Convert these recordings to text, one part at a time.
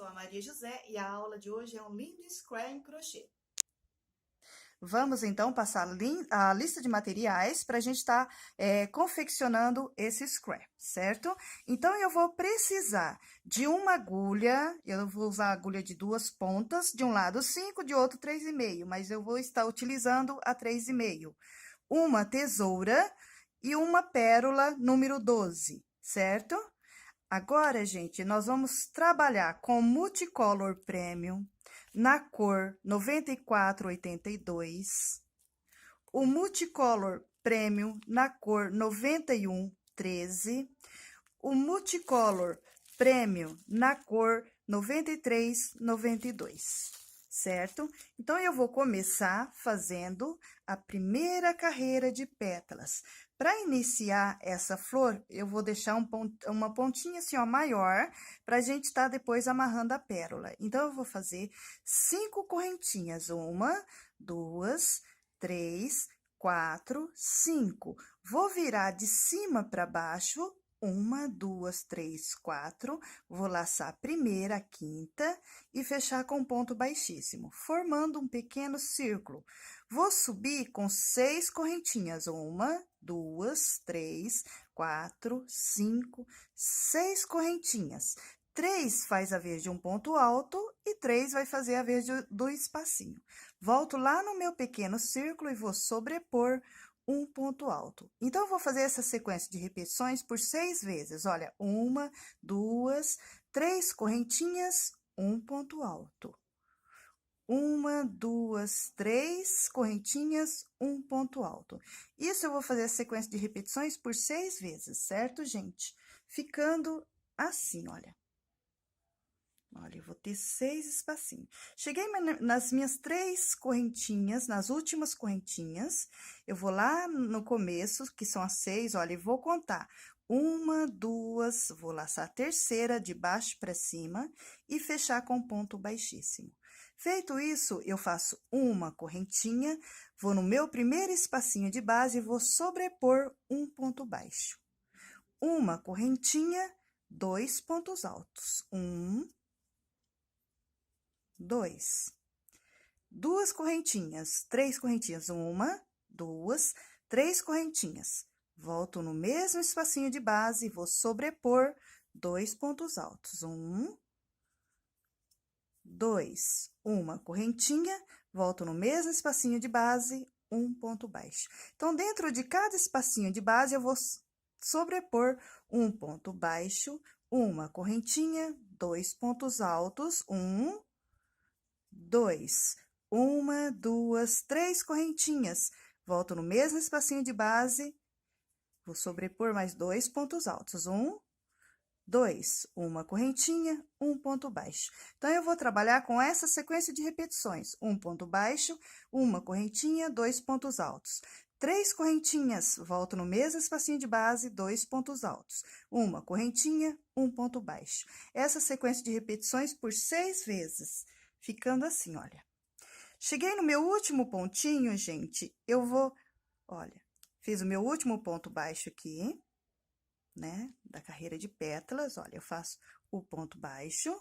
sou a Maria José e a aula de hoje é um lindo square em crochê. Vamos então passar a lista de materiais para a gente estar confeccionando esse square, certo? Então, eu vou precisar de uma agulha, eu vou usar a agulha de 2 pontas, de um lado 5, de outro 3,5, mas eu vou estar utilizando a 3,5. Uma tesoura e uma pérola número 12, certo? Agora, gente, nós vamos trabalhar com Multicolor Premium na cor 9482, o Multicolor Premium na cor 9113, o Multicolor Premium na cor 9392, certo? Então, eu vou começar fazendo a primeira carreira de pétalas. Para iniciar essa flor, eu vou deixar uma pontinha assim, ó, maior, para a gente estar depois amarrando a pérola. Então, eu vou fazer 5 correntinhas. 1, 2, 3, 4, 5. Vou virar de cima para baixo. 1, 2, 3, 4. Vou laçar a primeira, a quinta e fechar com ponto baixíssimo, formando um pequeno círculo. Vou subir com 6 correntinhas. 1, 2, 3, 4, 5, 6 correntinhas. 3 faz a vez de um ponto alto e 3 vai fazer a vez do espacinho. Volto lá no meu pequeno círculo e vou sobrepor um ponto alto. Então, eu vou fazer essa sequência de repetições por 6 vezes. Olha, 1, 2, 3 correntinhas, um ponto alto. 1, 2, 3 correntinhas, um ponto alto. Isso eu vou fazer a sequência de repetições por 6 vezes, certo, gente? Ficando assim, olha. Olha, eu vou ter 6 espacinhos. Cheguei nas minhas 3 correntinhas, nas últimas correntinhas, eu vou lá no começo, que são as 6, olha, e vou contar. 1, 2, vou laçar a terceira de baixo para cima e fechar com ponto baixíssimo. Feito isso, eu faço uma correntinha, vou no meu primeiro espacinho de base e vou sobrepor um ponto baixo. Uma correntinha, 2 pontos altos. 1, 2. 2 correntinhas, 3 correntinhas. 1, 2, 3 correntinhas. Volto no mesmo espacinho de base e vou sobrepor 2 pontos altos. 1, 2, uma correntinha, volto no mesmo espacinho de base, um ponto baixo. Então, dentro de cada espacinho de base, eu vou sobrepor um ponto baixo, uma correntinha, 2 pontos altos, 1, 2, 1, 2, 3 correntinhas. Volto no mesmo espacinho de base, vou sobrepor mais 2 pontos altos. 1, 2, uma correntinha, um ponto baixo. Então, eu vou trabalhar com essa sequência de repetições. Um ponto baixo, uma correntinha, 2 pontos altos. 3 correntinhas, volto no mesmo espacinho de base, 2 pontos altos. Uma correntinha, um ponto baixo. Essa sequência de repetições por 6 vezes, ficando assim, olha. Cheguei no meu último pontinho, gente, eu vou, olha, fiz o meu último ponto baixo aqui, né, da carreira de pétalas, olha, eu faço o ponto baixo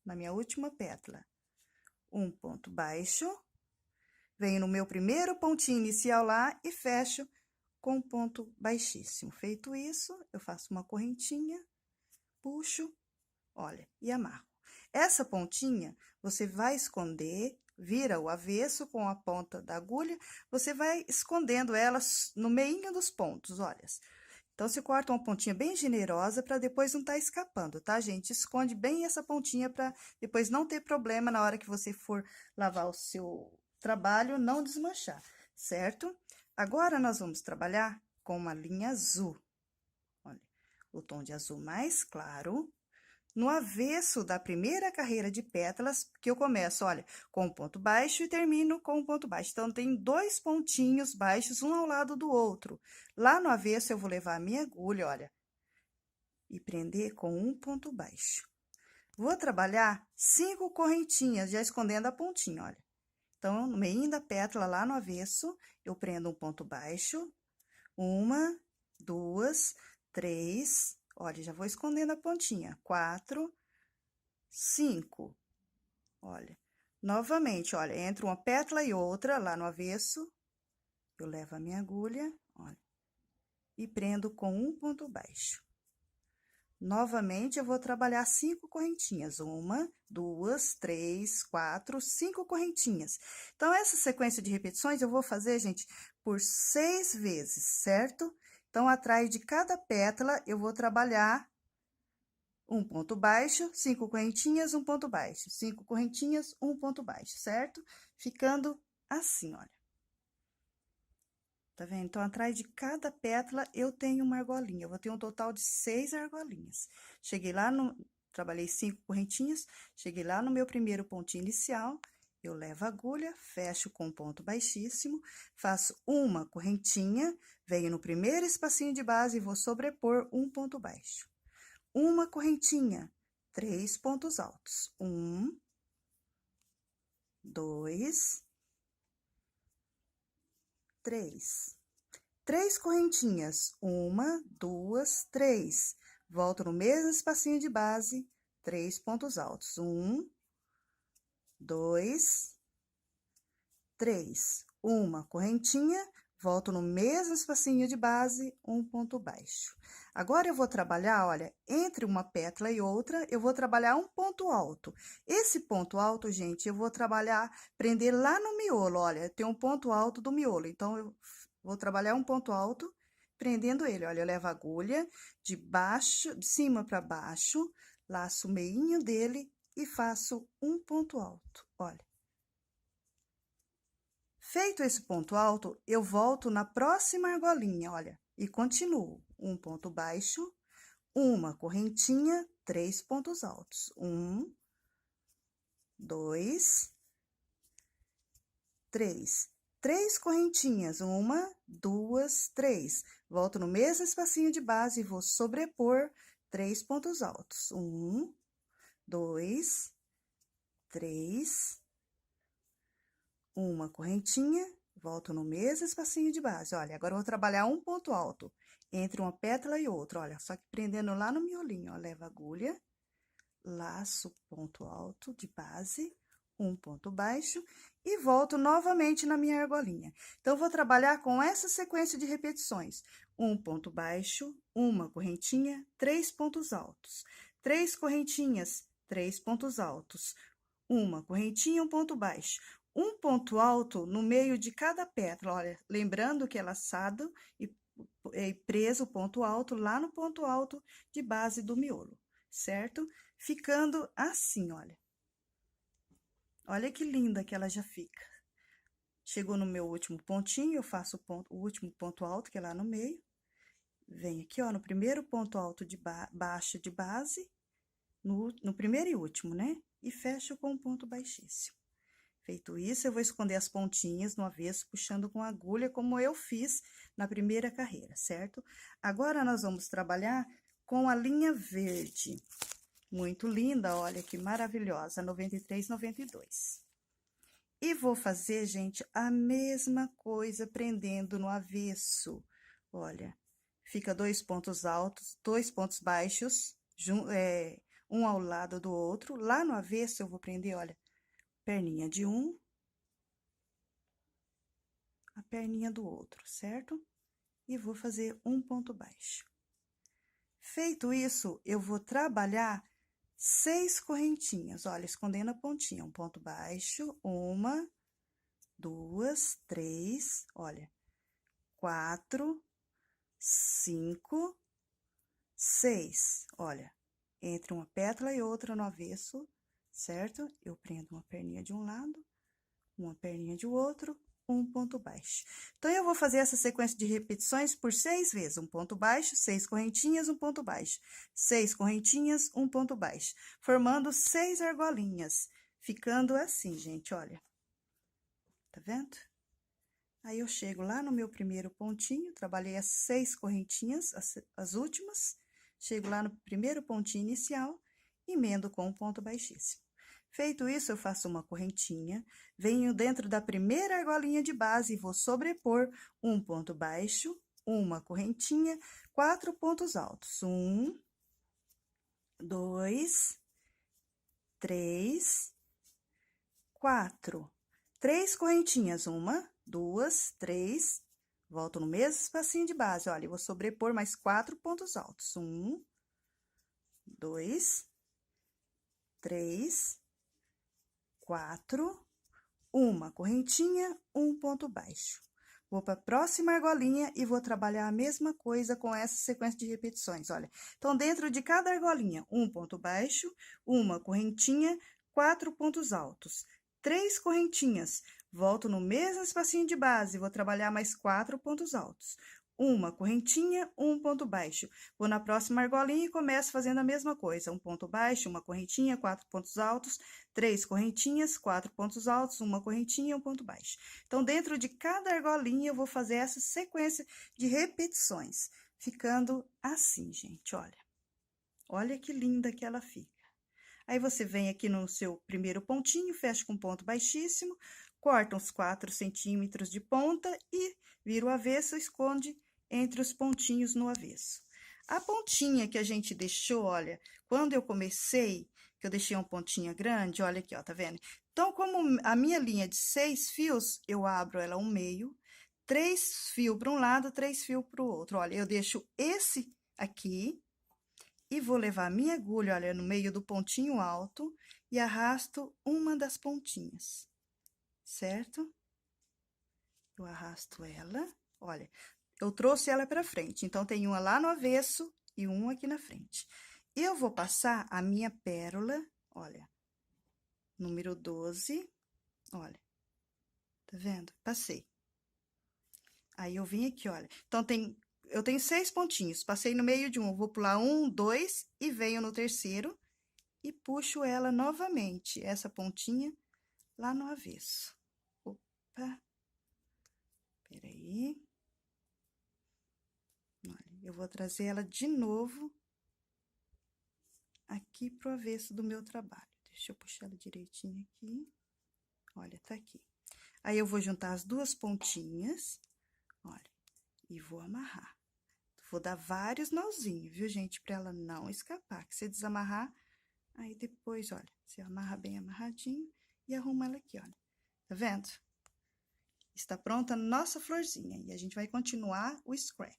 na minha última pétala, um ponto baixo, venho no meu primeiro pontinho inicial lá e fecho com ponto baixíssimo. Feito isso, eu faço uma correntinha, puxo, olha, e amarro. Essa pontinha, você vai esconder, vira o avesso com a ponta da agulha, você vai escondendo ela no meinho dos pontos, olha. Então, você corta uma pontinha bem generosa para depois não estar escapando, tá, gente? Esconde bem essa pontinha para depois não ter problema na hora que você for lavar o seu trabalho, não desmanchar, certo? Agora, nós vamos trabalhar com uma linha azul. Olha, o tom de azul mais claro. No avesso da primeira carreira de pétalas, que eu começo, olha, com um ponto baixo e termino com um ponto baixo. Então, tem 2 pontinhos baixos, um ao lado do outro. Lá no avesso, eu vou levar a minha agulha, olha, e prender com um ponto baixo. Vou trabalhar 5 correntinhas, já escondendo a pontinha, olha. Então, no meio da pétala, lá no avesso, eu prendo um ponto baixo, 1, 2, 3... Olha, já vou escondendo a pontinha. 4, 5. Olha, novamente, olha, entre uma pétala e outra, lá no avesso, eu levo a minha agulha, olha, e prendo com um ponto baixo. Novamente, eu vou trabalhar 5 correntinhas. 1, 2, 3, 4, 5 correntinhas. Então, essa sequência de repetições eu vou fazer, gente, por 6 vezes, certo? Então, atrás de cada pétala, eu vou trabalhar um ponto baixo, 5 correntinhas, um ponto baixo. 5 correntinhas, um ponto baixo, certo? Ficando assim, olha. Tá vendo? Então, atrás de cada pétala, eu tenho uma argolinha. Eu vou ter um total de 6 argolinhas. Cheguei lá no... Trabalhei 5 correntinhas, cheguei lá no meu primeiro pontinho inicial, eu levo a agulha, fecho com um ponto baixíssimo, faço uma correntinha, venho no primeiro espacinho de base e vou sobrepor um ponto baixo. Uma correntinha, 3 pontos altos. 1, 2... 3. 3 correntinhas, 1, 2, 3. Volto no mesmo espacinho de base, 3 pontos altos. 1, 2, 3. Uma correntinha, volto no mesmo espacinho de base, um ponto baixo. Agora, eu vou trabalhar, olha, entre uma pétala e outra, eu vou trabalhar um ponto alto. Esse ponto alto, gente, eu vou trabalhar, prender lá no miolo, olha, tem um ponto alto do miolo. Então, eu vou trabalhar um ponto alto, prendendo ele. Olha, eu levo a agulha de baixo, de cima para baixo, laço o meinho dele e faço um ponto alto, olha. Feito esse ponto alto, eu volto na próxima argolinha, olha, e continuo. Um ponto baixo, uma correntinha, 3 pontos altos. 1, 2, 3. 3 correntinhas, 1, 2, 3. Volto no mesmo espacinho de base e vou sobrepor 3 pontos altos. 1, 2, 3. Uma correntinha, volto no mesmo espacinho de base. Olha, agora eu vou trabalhar um ponto alto entre uma pétala e outra, olha, só que prendendo lá no miolinho, ó, levo a agulha, laço ponto alto de base, um ponto baixo e volto novamente na minha argolinha. Então, eu vou trabalhar com essa sequência de repetições: um ponto baixo, uma correntinha, 3 pontos altos, 3 correntinhas, 3 pontos altos, uma correntinha, um ponto baixo. Um ponto alto no meio de cada pétala, olha, lembrando que é laçado e preso o ponto alto lá no ponto alto de base do miolo, certo? Ficando assim, olha. Olha que linda que ela já fica. Chegou no meu último pontinho, eu faço o último ponto alto, que é lá no meio. Venho aqui, ó, no primeiro ponto alto de baixo de base, no primeiro e último, né? E fecho com um ponto baixíssimo. Feito isso, eu vou esconder as pontinhas no avesso, puxando com agulha, como eu fiz na primeira carreira, certo? Agora, nós vamos trabalhar com a linha verde. Muito linda, olha que maravilhosa, 93, 92. E vou fazer, gente, a mesma coisa prendendo no avesso. Olha, fica 2 pontos altos, 2 pontos baixos, um ao lado do outro. Lá no avesso, eu vou prender, olha, perninha de um, a perninha do outro, certo? E vou fazer um ponto baixo. Feito isso, eu vou trabalhar 6 correntinhas, olha, escondendo a pontinha, um ponto baixo, 1, 2, 3, olha, 4, 5, 6, olha, entre uma pétala e outra no avesso, certo? Eu prendo uma perninha de um lado, uma perninha de outro, um ponto baixo. Então, eu vou fazer essa sequência de repetições por 6 vezes. Um ponto baixo, 6 correntinhas, um ponto baixo. 6 correntinhas, um ponto baixo. Formando 6 argolinhas. Ficando assim, gente, olha. Tá vendo? Aí, eu chego lá no meu primeiro pontinho, trabalhei as 6 correntinhas, as últimas. Chego lá no primeiro pontinho inicial, emendo com um ponto baixíssimo. Feito isso, eu faço uma correntinha, venho dentro da primeira argolinha de base e vou sobrepor um ponto baixo, uma correntinha, 4 pontos altos. 1, 2, 3, 4. 3 correntinhas, 1, 2, 3. Volto no mesmo espacinho de base, olha, eu vou sobrepor mais 4 pontos altos. 1, 2, 3, 4. Uma correntinha, um ponto baixo. Vou para a próxima argolinha e vou trabalhar a mesma coisa com essa sequência de repetições, olha. Então, dentro de cada argolinha, um ponto baixo, uma correntinha, 4 pontos altos. 3 correntinhas, volto no mesmo espacinho de base, vou trabalhar mais 4 pontos altos. Uma correntinha, um ponto baixo. Vou na próxima argolinha e começo fazendo a mesma coisa. Um ponto baixo, uma correntinha, 4 pontos altos, 3 correntinhas, 4 pontos altos, uma correntinha, um ponto baixo. Então, dentro de cada argolinha, eu vou fazer essa sequência de repetições, ficando assim, gente, olha. Olha que linda que ela fica. Aí, você vem aqui no seu primeiro pontinho, fecha com ponto baixíssimo, corta uns 4 centímetros de ponta e vira o avesso, esconde entre os pontinhos no avesso. A pontinha que a gente deixou, olha, quando eu comecei, que eu deixei uma pontinha grande, olha aqui, ó, tá vendo? Então, como a minha linha é de 6 fios, eu abro ela um meio, 3 fios para um lado, 3 fios para o outro. Olha, eu deixo esse aqui e vou levar a minha agulha, olha, no meio do pontinho alto e arrasto uma das pontinhas, certo? Eu arrasto ela, olha, eu trouxe ela pra frente, então, tem uma lá no avesso e uma aqui na frente. Eu vou passar a minha pérola, olha, número 12, olha, tá vendo? Passei. Aí, eu vim aqui, olha, então, eu tenho 6 pontinhos, passei no meio de um, vou pular 1, 2 e venho no terceiro e puxo ela novamente, essa pontinha lá no avesso. Opa! Peraí. Olha, eu vou trazer ela de novo aqui pro avesso do meu trabalho. Deixa eu puxar ela direitinho aqui. Olha, tá aqui. Aí, eu vou juntar as duas pontinhas, olha, e vou amarrar. Vou dar vários nozinhos, viu, gente? Pra ela não escapar, que se desamarrar, aí depois, olha, você amarra bem amarradinho e arruma ela aqui, olha. Tá vendo? Está pronta a nossa florzinha e a gente vai continuar o scratch.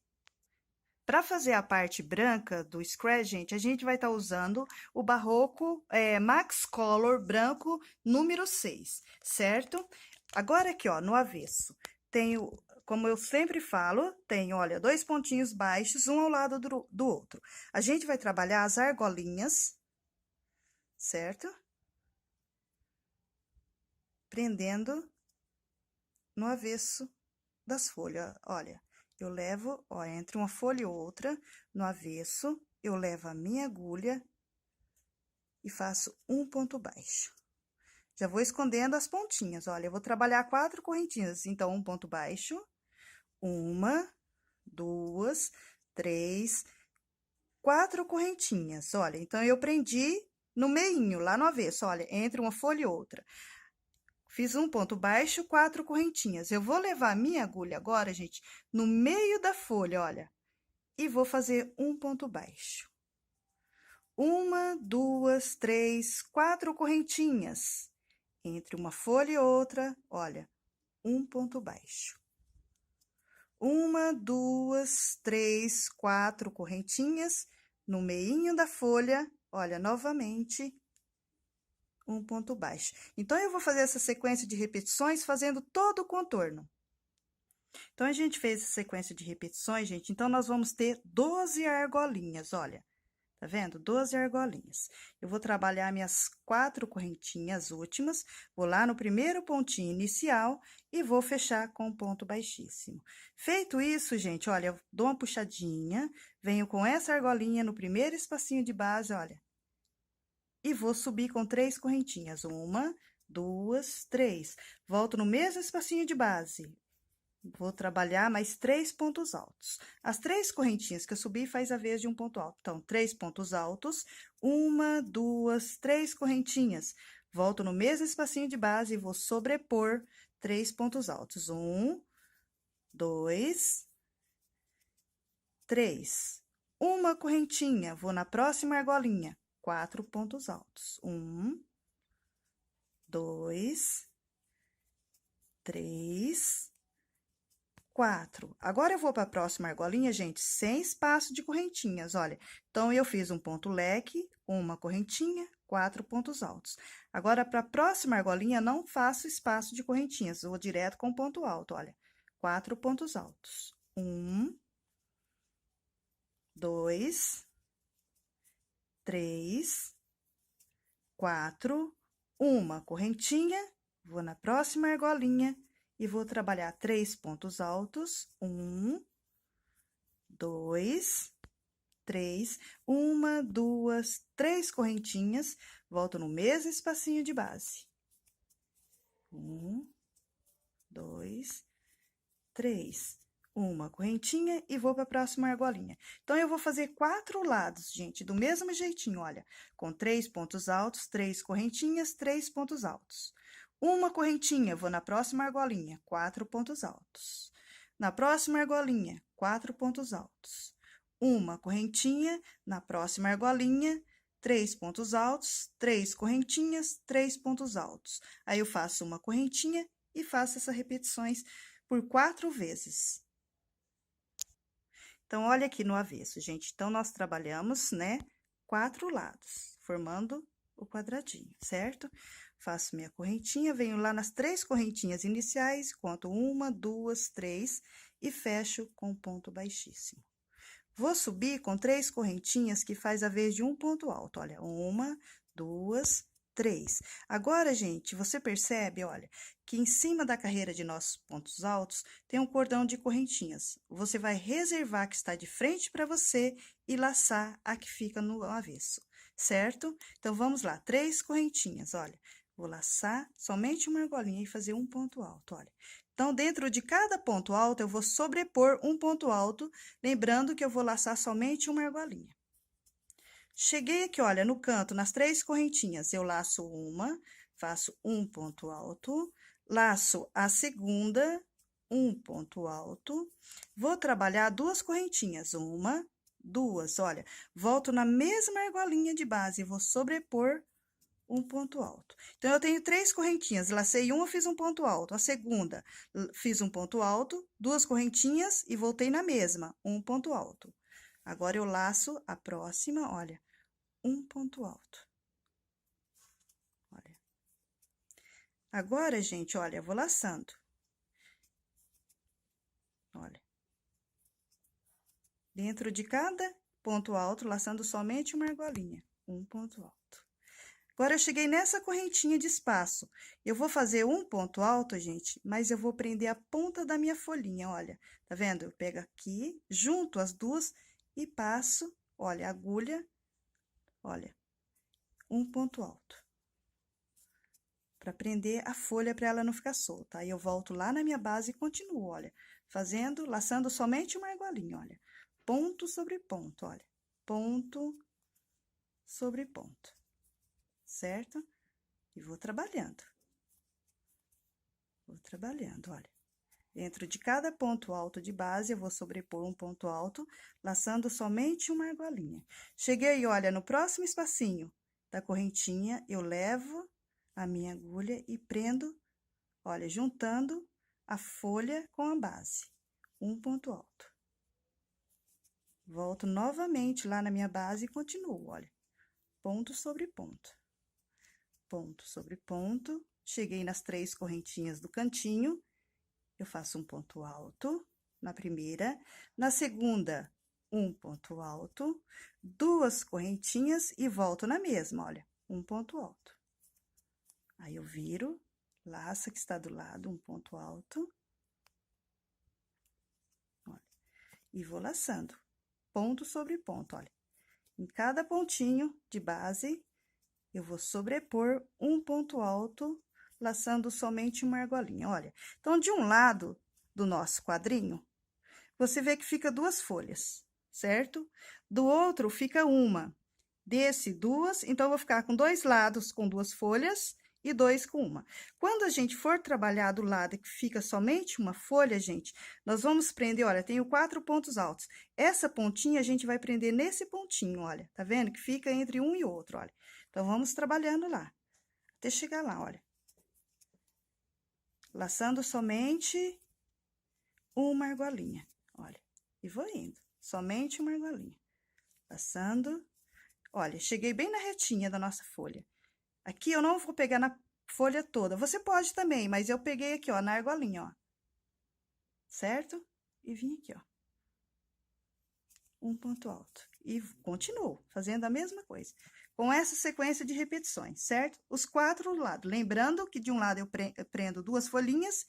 Para fazer a parte branca do scratch, gente, a gente vai estar usando o Barroco Max Color branco número 6, certo? Agora aqui, ó, no avesso, tenho, como eu sempre falo, tenho, olha, 2 pontinhos baixos, um ao lado do outro. A gente vai trabalhar as argolinhas, certo? Prendendo no avesso das folhas, olha. Eu levo, ó, entre uma folha e outra, no avesso, eu levo a minha agulha e faço um ponto baixo. Já vou escondendo as pontinhas, olha, eu vou trabalhar 4 correntinhas, então, um ponto baixo, 1, 2, 3, 4 correntinhas, olha, então, eu prendi no meinho, lá no avesso, olha, entre uma folha e outra. Fiz um ponto baixo, 4 correntinhas. Eu vou levar a minha agulha agora, gente, no meio da folha, olha, e vou fazer um ponto baixo. 1, 2, 3, 4 correntinhas. Entre uma folha e outra, olha, um ponto baixo. 1, 2, 3, 4 correntinhas. No meinho da folha, olha, novamente, um ponto baixo. Então, eu vou fazer essa sequência de repetições fazendo todo o contorno. Então, a gente fez essa sequência de repetições, gente, então, nós vamos ter 12 argolinhas, olha, tá vendo? 12 argolinhas. Eu vou trabalhar minhas 4 correntinhas últimas, vou lá no primeiro pontinho inicial e vou fechar com um ponto baixíssimo. Feito isso, gente, olha, eu dou uma puxadinha, venho com essa argolinha no primeiro espacinho de base, olha, e vou subir com 3 correntinhas, 1, 2, 3. Volto no mesmo espacinho de base. Vou trabalhar mais 3 pontos altos. As 3 correntinhas que eu subi faz a vez de um ponto alto. Então, 3 pontos altos, 1, 2, 3 correntinhas. Volto no mesmo espacinho de base e vou sobrepor 3 pontos altos. 1, 2, 3. Uma correntinha, vou na próxima argolinha. 4 pontos altos. 1, 2, 3, 4. Agora, eu vou para a próxima argolinha, gente, sem espaço de correntinhas, olha. Então, eu fiz um ponto leque, uma correntinha, 4 pontos altos. Agora, para a próxima argolinha, não faço espaço de correntinhas, vou direto com ponto alto, olha. 4 pontos altos. 1, 2, 3, 4, uma correntinha, vou na próxima argolinha e vou trabalhar 3 pontos altos. 1, 2, 3, uma, duas, 3 correntinhas, volto no mesmo espacinho de base. 1, 2, 3, uma correntinha e vou para a próxima argolinha. Então, eu vou fazer 4 lados, gente, do mesmo jeitinho, olha, com 3 pontos altos, 3 correntinhas, 3 pontos altos. Uma correntinha, vou na próxima argolinha, 4 pontos altos. Na próxima argolinha, 4 pontos altos. Uma correntinha, na próxima argolinha, 3 pontos altos, 3 correntinhas, 3 pontos altos. Aí, eu faço uma correntinha e faço essas repetições por 4 vezes. Então, olha aqui no avesso, gente. Então, nós trabalhamos, né, 4 lados, formando o quadradinho, certo? Faço minha correntinha, venho lá nas 3 correntinhas iniciais, conto 1, 2, 3 e fecho com ponto baixíssimo. Vou subir com 3 correntinhas que faz a vez de um ponto alto, olha, 1, 2, 3. Agora, gente, você percebe, olha, que em cima da carreira de nossos pontos altos tem um cordão de correntinhas. Você vai reservar a que está de frente para você e laçar a que fica no avesso, certo? Então, vamos lá, 3 correntinhas, olha. Vou laçar somente uma argolinha e fazer um ponto alto, olha. Então, dentro de cada ponto alto, eu vou sobrepor um ponto alto, lembrando que eu vou laçar somente uma argolinha. Cheguei aqui, olha, no canto, nas 3 correntinhas, eu laço uma, faço um ponto alto, laço a segunda, um ponto alto, vou trabalhar 2 correntinhas, 1, 2, olha, volto na mesma argolinha de base, vou sobrepor um ponto alto. Então, eu tenho 3 correntinhas, lacei uma, fiz um ponto alto, a segunda, fiz um ponto alto, 2 correntinhas e voltei na mesma, um ponto alto. Agora, eu laço a próxima, olha, um ponto alto. Olha. Agora, gente, olha, eu vou laçando. Olha. Dentro de cada ponto alto, laçando somente uma argolinha, um ponto alto. Agora, eu cheguei nessa correntinha de espaço. Eu vou fazer um ponto alto, gente, mas eu vou prender a ponta da minha folhinha, olha. Tá vendo? Eu pego aqui, junto as duas e passo, olha, a agulha, olha, um ponto alto. Para prender a folha, para ela não ficar solta. Aí, eu volto lá na minha base e continuo, olha, fazendo, laçando somente uma argolinha, olha. Ponto sobre ponto, olha. Ponto sobre ponto. Certo? E vou trabalhando. Vou trabalhando, olha. Dentro de cada ponto alto de base, eu vou sobrepor um ponto alto, laçando somente uma argolinha. Cheguei, olha, no próximo espacinho da correntinha, eu levo a minha agulha e prendo, olha, juntando a folha com a base. Um ponto alto. Volto novamente lá na minha base e continuo, olha. Ponto sobre ponto. Ponto sobre ponto. Cheguei nas 3 correntinhas do cantinho. Eu faço um ponto alto na primeira, na segunda, um ponto alto, 2 correntinhas e volto na mesma, olha, um ponto alto. Aí, eu viro, laço que está do lado, um ponto alto, olha, e vou laçando, ponto sobre ponto, olha. Em cada pontinho de base, eu vou sobrepor um ponto alto, laçando somente uma argolinha, olha. Então, de um lado do nosso quadrinho, você vê que fica 2 folhas, certo? Do outro, fica uma. Desse, 2, então, eu vou ficar com 2 lados com 2 folhas e 2 com uma. Quando a gente for trabalhar do lado que fica somente uma folha, gente, nós vamos prender, olha, tenho 4 pontos altos. Essa pontinha, a gente vai prender nesse pontinho, olha, tá vendo? Que fica entre um e outro, olha. Então, vamos trabalhando lá, até chegar lá, olha. laçando somente uma argolinha, olha, e vou indo, somente uma argolinha, laçando, olha, cheguei bem na retinha da nossa folha. Aqui eu não vou pegar na folha toda, você pode também, mas eu peguei aqui, ó, na argolinha, ó, certo? E vim aqui, ó, um ponto alto, e continuo fazendo a mesma coisa, com essa sequência de repetições, certo? Os 4 lados, lembrando que de um lado eu prendo 2 folhinhas,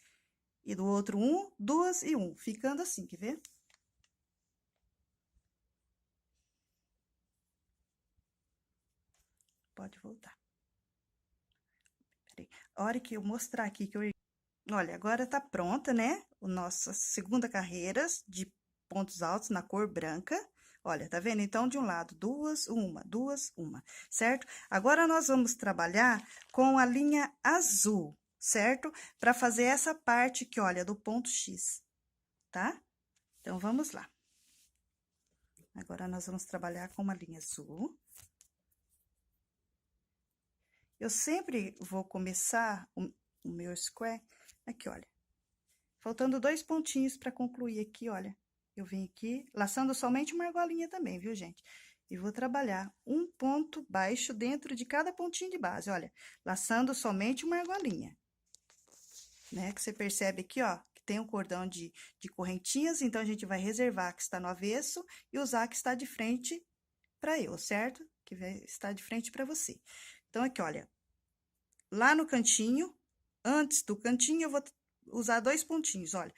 e do outro 1, 2 e 1, ficando assim, quer ver? Pode voltar. Peraí. A hora que eu mostrar aqui que eu... Olha, agora tá pronta, né? A nossa segunda carreira de pontos altos na cor branca. Olha, tá vendo? Então, de um lado, 2, 1, 2, 1, certo? Agora, nós vamos trabalhar com a linha azul, certo? Para fazer essa parte que, olha, do ponto X, tá? Então, vamos lá. Agora, nós vamos trabalhar com uma linha azul. Eu sempre vou começar o meu square aqui, olha. Faltando 2 pontinhos para concluir aqui, olha. Eu vim aqui, laçando somente uma argolinha também, viu, gente? E vou trabalhar um ponto baixo dentro de cada pontinho de base, olha. Laçando somente uma argolinha. Né? Que você percebe aqui, ó, que tem um cordão de correntinhas, então, a gente vai reservar a que está no avesso e usar a que está de frente para eu, certo? Que vai estar de frente para você. Então, aqui, olha, lá no cantinho, antes do cantinho, eu vou usar 2 pontinhos, olha.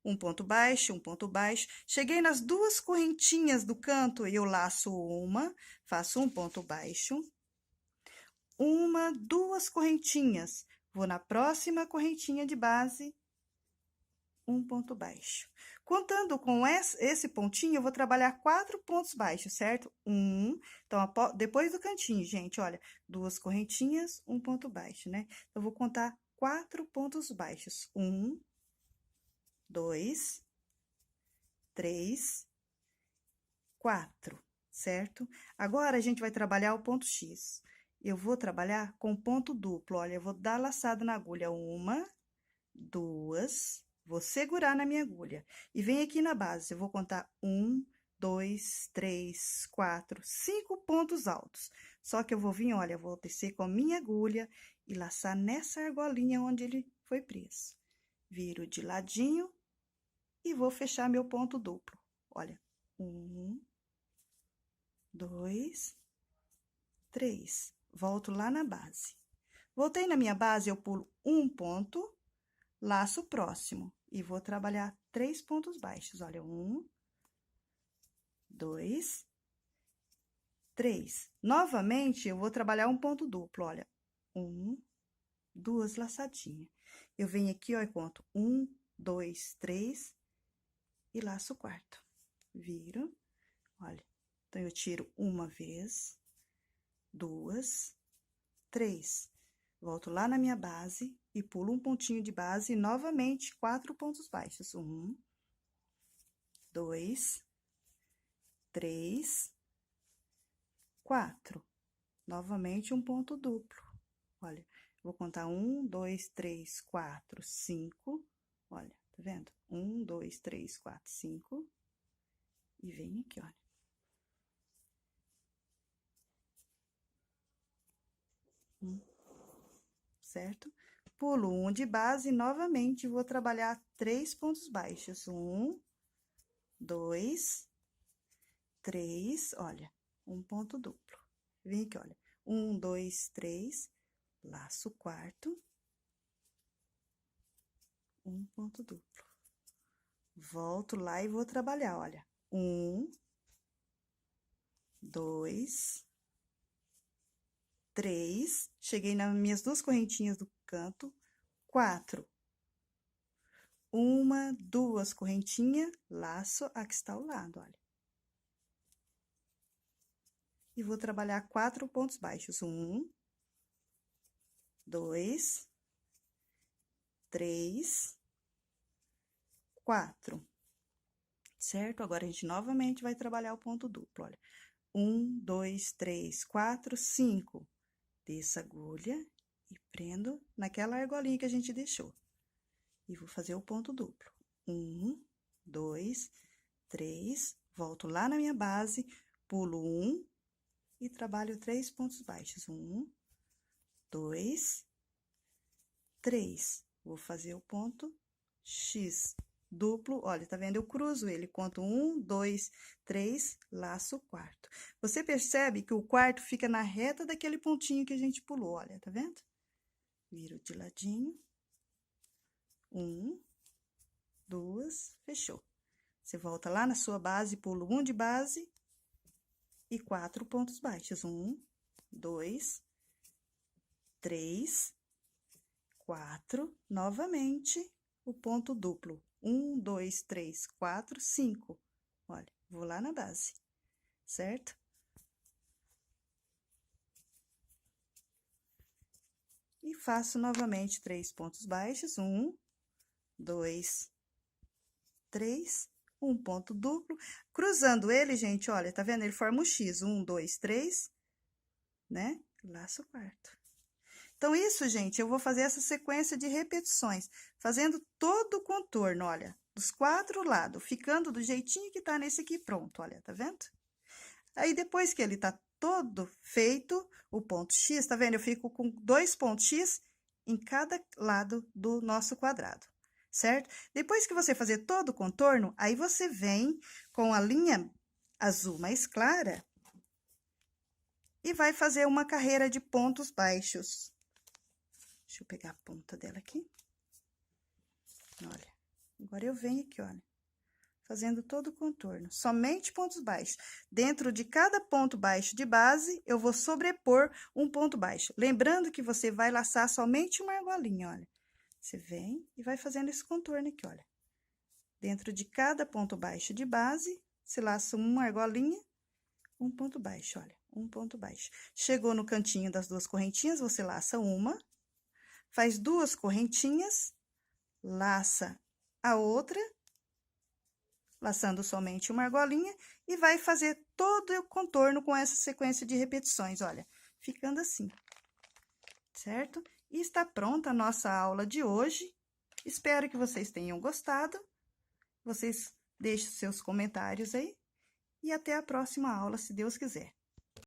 Um ponto baixo, um ponto baixo. Cheguei nas 2 correntinhas do canto, eu laço uma, faço um ponto baixo. Uma, 2 correntinhas. Vou na próxima correntinha de base, um ponto baixo. Contando com esse pontinho, eu vou trabalhar 4 pontos baixos, certo? Então, depois do cantinho, gente, olha, 2 correntinhas, um ponto baixo, né? Eu vou contar 4 pontos baixos. 1, 2, 3, 4, certo? Agora, a gente vai trabalhar o ponto X. Eu vou trabalhar com ponto duplo, olha, eu vou dar laçada na agulha, 1, 2, vou segurar na minha agulha. E vem aqui na base, eu vou contar 1, 2, 3, 4, 5 pontos altos. Só que eu vou vir, olha, eu vou descer com a minha agulha e laçar nessa argolinha onde ele foi preso. Viro de ladinho e vou fechar meu ponto duplo. Olha, 1, 2, 3. Volto lá na base. Voltei na minha base, eu pulo um ponto, laço próximo e vou trabalhar 3 pontos baixos. Olha, 1, 2, 3. Novamente, eu vou trabalhar um ponto duplo, olha, 1, 2 laçadinhas. Eu venho aqui, ó, e conto 1, 2, 3 e laço o quarto. Viro, olha, então, eu tiro uma vez, 2, 3. Volto lá na minha base e pulo um pontinho de base e novamente 4 pontos baixos. 1, 2, 3, 4. Novamente um ponto duplo. Olha, vou contar 1, 2, 3, 4, 5. Olha, tá vendo? 1, 2, 3, 4, 5. E vem aqui, olha. Certo? Pulo um de base e novamente vou trabalhar 3 pontos baixos. 1, 2, 3, olha, um ponto duplo. Vem aqui, olha, 1, 2, 3, laço o quarto, um ponto duplo. Volto lá e vou trabalhar, olha, 1, 2, 3, cheguei nas minhas 2 correntinhas do canto, 4. 1, 2 correntinhas, laço a que está ao lado, olha. E vou trabalhar 4 pontos baixos. 1, 2, 3, 4. Certo? Agora, a gente novamente vai trabalhar o ponto duplo, olha. 1, 2, 3, 4, 5. Desço a agulha e prendo naquela argolinha que a gente deixou. e vou fazer o ponto duplo. 1, 2, 3, volto lá na minha base, pulo 1 e trabalho 3 pontos baixos. 1, 2, 3. Vou fazer o ponto X duplo. Olha, tá vendo? Eu cruzo ele, conto 1, 2, 3, laço o quarto. Você percebe que o quarto fica na reta daquele pontinho que a gente pulou, olha, tá vendo? Viro de ladinho. 1, 2, fechou. Você volta lá na sua base, pulo 1 de base e 4 pontos baixos. 1, 2, 3, 4, novamente, o ponto duplo. 1, 2, 3, 4, 5. Olha, vou lá na base, certo? E faço novamente 3 pontos baixos. 1, 2, 3, um ponto duplo. Cruzando ele, gente, olha, tá vendo? Ele forma um X. 1, 2, 3, né? Laço o quarto. Então, isso, gente, eu vou fazer essa sequência de repetições, fazendo todo o contorno, olha, dos 4 lados, ficando do jeitinho que tá nesse aqui pronto, olha, tá vendo? Aí, depois que ele tá todo feito, o ponto X, tá vendo? Eu fico com 2 pontos X em cada lado do nosso quadrado, certo? Depois que você fazer todo o contorno, aí você vem com a linha azul mais clara e vai fazer uma carreira de pontos baixos. Deixa eu pegar a ponta dela aqui. Olha, agora eu venho aqui, olha, fazendo todo o contorno, somente pontos baixos. Dentro de cada ponto baixo de base, eu vou sobrepor um ponto baixo. Lembrando que você vai laçar somente uma argolinha, olha. Você vem e vai fazendo esse contorno aqui, olha. Dentro de cada ponto baixo de base, você laça uma argolinha, um ponto baixo, olha, um ponto baixo. Chegou no cantinho das 2 correntinhas, você laça uma, faz 2 correntinhas, laça a outra, laçando somente uma argolinha, e vai fazer todo o contorno com essa sequência de repetições, olha, ficando assim, certo? E está pronta a nossa aula de hoje. Espero que vocês tenham gostado. Vocês deixem seus comentários aí. E até a próxima aula, se Deus quiser.